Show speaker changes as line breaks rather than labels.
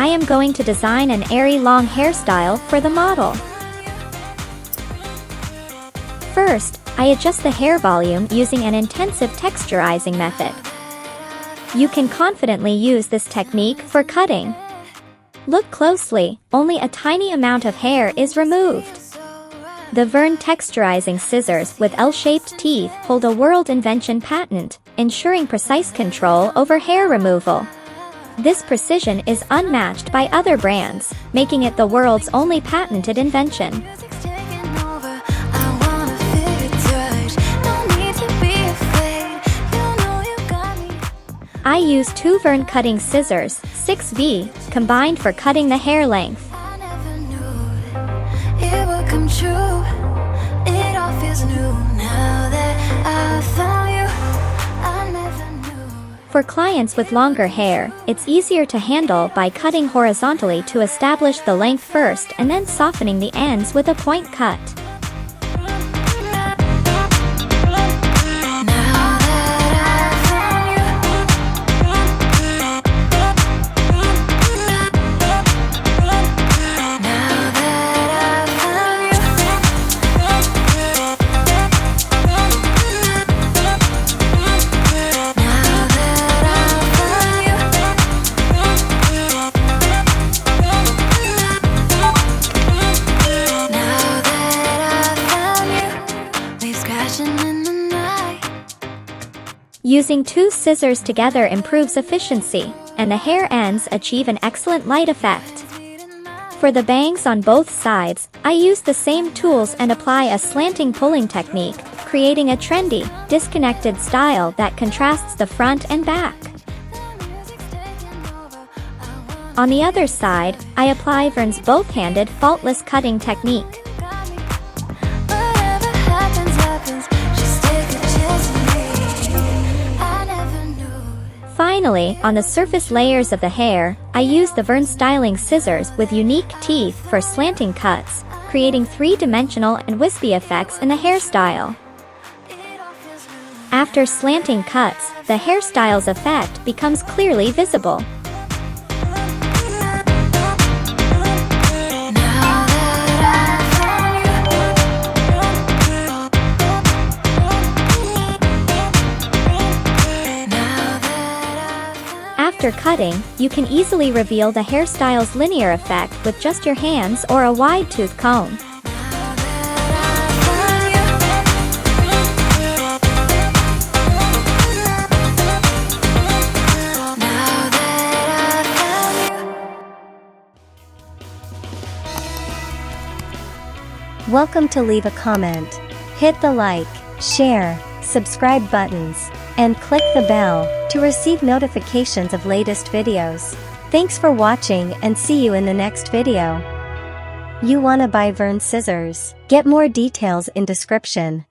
am going to design an airy long hairstyle for the model. First, I adjust the hair volume using an intensive texturizing method. You can confidently use this technique for cutting. Look closely, only a tiny amount of hair is removed. The Vern Texturizing scissors with L-shaped teeth hold a world invention patent, ensuring precise control over hair removal. This precision is unmatched by other brands, making it the world's only patented invention. I use two Vern cutting scissors, 6V, combined for cutting the hair length. For clients with longer hair, it's easier to handle by cutting horizontally to establish the length first and then softening the ends with a point cut. Using two scissors together improves efficiency, and the hair ends achieve an excellent light effect. For the bangs on both sides, I use the same tools and apply a slanting pulling technique, creating a trendy, disconnected style that contrasts the front and back. On the other side, I apply Vern's both-handed faultless cutting technique. Finally, on the surface layers of the hair, I use the Vern styling scissors with unique teeth for slanting cuts, creating three-dimensional and wispy effects in the hairstyle. After slanting cuts, the hairstyle's effect becomes clearly visible. After cutting, you can easily reveal the hairstyle's linear effect with just your hands or a wide-tooth comb.
Welcome to leave a comment. Hit the like, share, subscribe buttons, and click the bell to receive notifications of latest videos. Thanks for watching and see you in the next video. You wanna buy Vern scissors? Get more details in description.